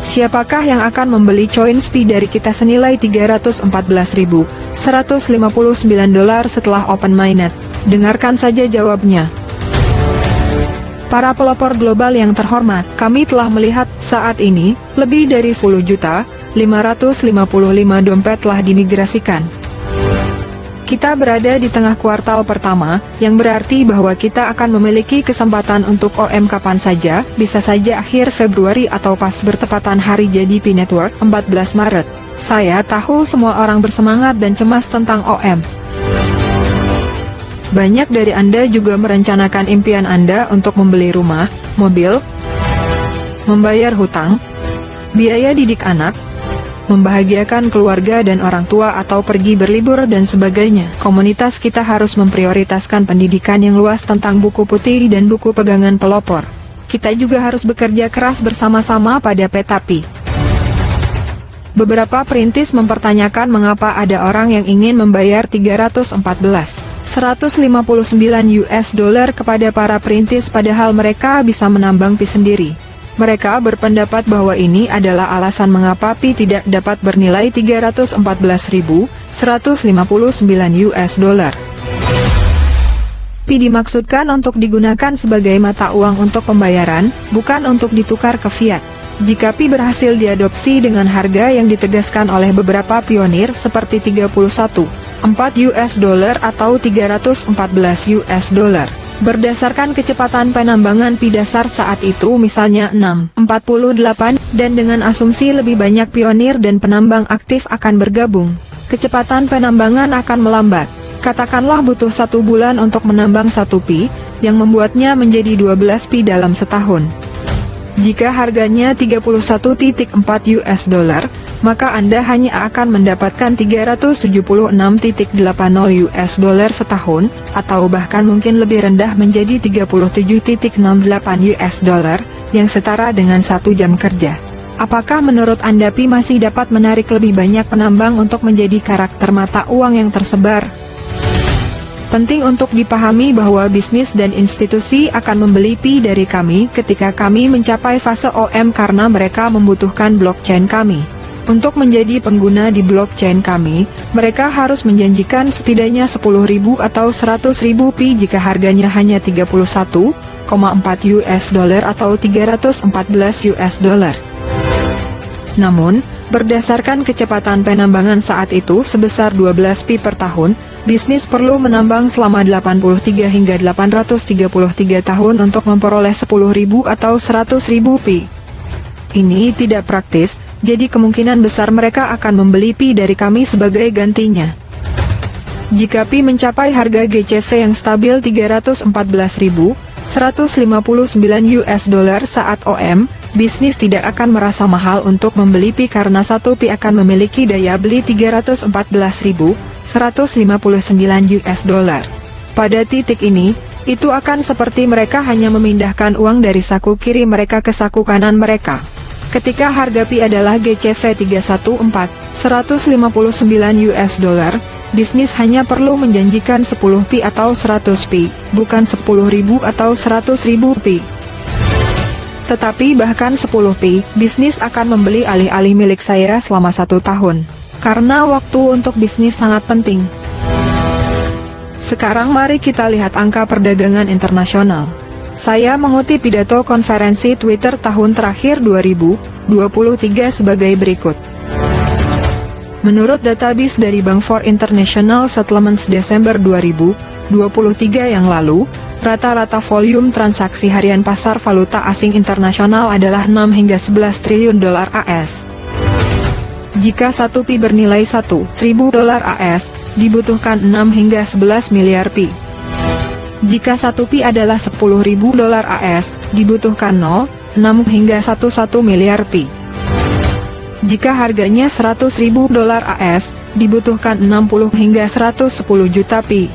Siapakah yang akan membeli coin SPY dari kita senilai $314.159 setelah open mainnet? Dengarkan saja jawabnya. Para pelopor global yang terhormat, kami telah melihat saat ini, lebih dari 10.555 dompet telah dimigrasikan. Kita berada di tengah kuartal pertama, yang berarti bahwa kita akan memiliki kesempatan untuk OM kapan saja, bisa saja akhir Februari atau pas bertepatan hari jadi Pi Network, 14 Maret. Saya tahu semua orang bersemangat dan cemas tentang OM. Banyak dari Anda juga merencanakan impian Anda untuk membeli rumah, mobil, membayar hutang, biaya didik anak, membahagiakan keluarga dan orang tua atau pergi berlibur dan sebagainya. Komunitas kita harus memprioritaskan pendidikan yang luas tentang buku putih dan buku pegangan pelopor. Kita juga harus bekerja keras bersama-sama pada peta Pi. Beberapa perintis mempertanyakan mengapa ada orang yang ingin membayar $314.159 kepada para perintis padahal mereka bisa menambang Pi sendiri. Mereka berpendapat bahwa ini adalah alasan mengapa Pi tidak dapat bernilai $314.159. Pi dimaksudkan untuk digunakan sebagai mata uang untuk pembayaran, bukan untuk ditukar ke fiat. Jika Pi berhasil diadopsi dengan harga yang ditegaskan oleh beberapa pionir seperti $31.4 atau $314, berdasarkan kecepatan penambangan Pi dasar saat itu misalnya 6.48, dan dengan asumsi lebih banyak pionir dan penambang aktif akan bergabung, kecepatan penambangan akan melambat. Katakanlah butuh 1 bulan untuk menambang 1 Pi, yang membuatnya menjadi 12 Pi dalam setahun. Jika harganya $31.4, maka Anda hanya akan mendapatkan $376.80 setahun, atau bahkan mungkin lebih rendah menjadi $37.68, yang setara dengan 1 jam kerja. Apakah menurut Anda Pi masih dapat menarik lebih banyak penambang untuk menjadi karakter mata uang yang tersebar? Penting untuk dipahami bahwa bisnis dan institusi akan membeli Pi dari kami ketika kami mencapai fase OM karena mereka membutuhkan blockchain kami. Untuk menjadi pengguna di blockchain kami, mereka harus menjanjikan setidaknya 10.000 atau 100.000 Pi jika harganya hanya $31.4 atau $314. Namun, berdasarkan kecepatan penambangan saat itu sebesar 12 Pi per tahun, bisnis perlu menambang selama 83 hingga 833 tahun untuk memperoleh 10.000 atau 100.000 Pi. Ini tidak praktis, jadi kemungkinan besar mereka akan membeli Pi dari kami sebagai gantinya. Jika Pi mencapai harga GCV yang stabil $314.159 saat OM, bisnis tidak akan merasa mahal untuk membeli Pi karena 1 Pi akan memiliki daya beli $314.159. Pada titik ini, itu akan seperti mereka hanya memindahkan uang dari saku kiri mereka ke saku kanan mereka. Ketika harga Pi adalah GCV $314.159, bisnis hanya perlu menjanjikan 10 Pi atau 100 Pi, bukan 10.000 atau 100.000 Pi. Tetapi bahkan 10 Pi, bisnis akan membeli alih-alih milik saya selama 1 tahun. Karena waktu untuk bisnis sangat penting. Sekarang mari kita lihat angka perdagangan internasional. Saya mengutip pidato konferensi Twitter tahun terakhir 2023 sebagai berikut. Menurut database dari Bank for International Settlements Desember 2023 yang lalu, rata-rata volume transaksi harian pasar valuta asing internasional adalah 6 hingga 11 triliun dolar AS. Jika 1 Pi bernilai $1.000 AS, dibutuhkan 6 hingga 11 miliar Pi. Jika 1 Pi adalah $10.000 AS, dibutuhkan 0,6 hingga 11 miliar Pi. Jika harganya $100.000 AS, dibutuhkan 60 hingga 110 juta Pi.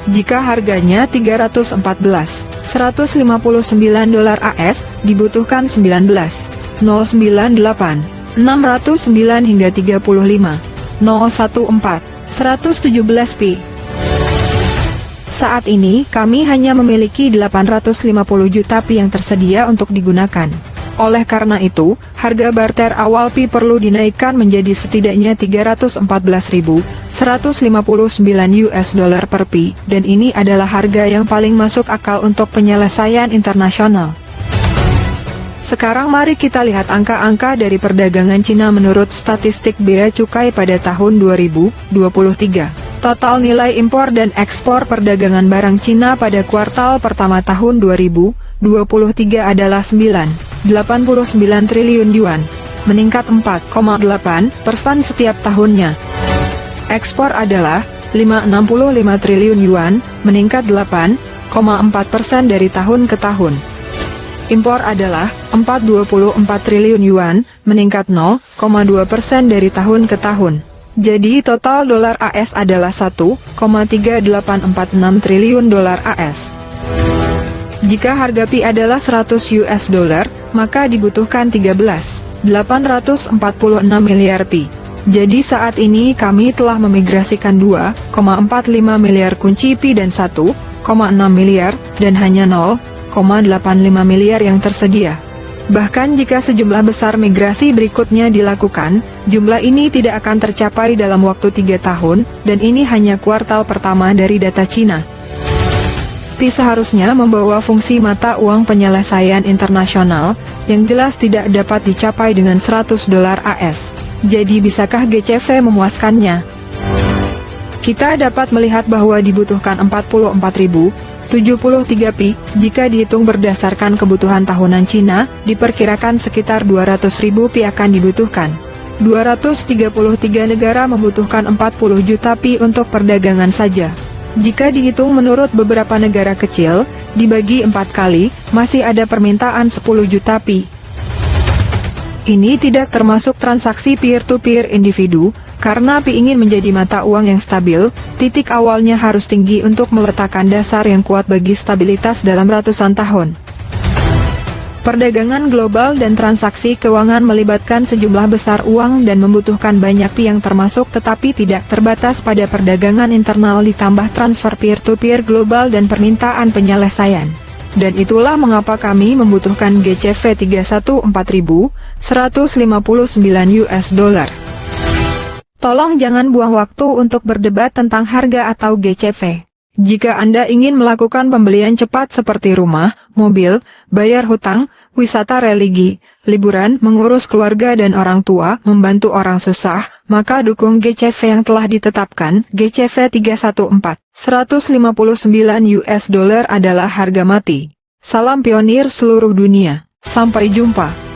Jika harganya $314.159 AS, dibutuhkan 19,098, 609 hingga 35,014, 117 Pi. Saat ini, kami hanya memiliki 850 juta Pi yang tersedia untuk digunakan. Oleh karena itu, harga barter awal Pi perlu dinaikkan menjadi setidaknya 314.159 US dollar per Pi, dan ini adalah harga yang paling masuk akal untuk penyelesaian internasional. Sekarang mari kita lihat angka-angka dari perdagangan Cina menurut statistik bea cukai pada tahun 2023. Total nilai impor dan ekspor perdagangan barang Cina pada kuartal pertama tahun 2023 adalah 9,89 triliun yuan, meningkat 4,8% setiap tahunnya. Ekspor adalah 5,65 triliun yuan, meningkat 8,4% dari tahun ke tahun. Impor adalah 4,24 triliun yuan, meningkat 0,2% dari tahun ke tahun. Jadi total dolar AS adalah 1,3846 triliun dolar AS. Jika harga Pi adalah 100 US dollar, maka dibutuhkan 13,846 miliar Pi. Jadi saat ini kami telah memigrasikan 2,45 miliar kunci Pi dan 1,6 miliar, dan hanya 0,85 miliar yang tersedia. Bahkan jika sejumlah besar migrasi berikutnya dilakukan, jumlah ini tidak akan tercapai dalam waktu 3 tahun, dan ini hanya kuartal pertama dari data Cina. Pi seharusnya membawa fungsi mata uang penyelesaian internasional, yang jelas tidak dapat dicapai dengan 100 dolar AS. Jadi bisakah GCV memuaskannya? Kita dapat melihat bahwa dibutuhkan 44.073 Pi, jika dihitung berdasarkan kebutuhan tahunan Cina, diperkirakan sekitar 200.000 Pi akan dibutuhkan. 233 negara membutuhkan 40 juta Pi untuk perdagangan saja. Jika dihitung menurut beberapa negara kecil, dibagi 4 kali, masih ada permintaan 10 juta Pi. Ini tidak termasuk transaksi peer-to-peer individu, karena Pi ingin menjadi mata uang yang stabil, titik awalnya harus tinggi untuk meletakkan dasar yang kuat bagi stabilitas dalam ratusan tahun. Perdagangan global dan transaksi keuangan melibatkan sejumlah besar uang dan membutuhkan banyak Pi yang termasuk tetapi tidak terbatas pada perdagangan internal ditambah transfer peer-to-peer global dan permintaan penyelesaian. Dan itulah mengapa kami membutuhkan GCV 314.159 US dollar. Tolong jangan buang waktu untuk berdebat tentang harga atau GCV. Jika Anda ingin melakukan pembelian cepat seperti rumah, mobil, bayar hutang, wisata religi, liburan, mengurus keluarga dan orang tua, membantu orang susah, maka dukung GCV yang telah ditetapkan. GCV 314, 159 US dollar adalah harga mati. Salam pionir seluruh dunia. Sampai jumpa.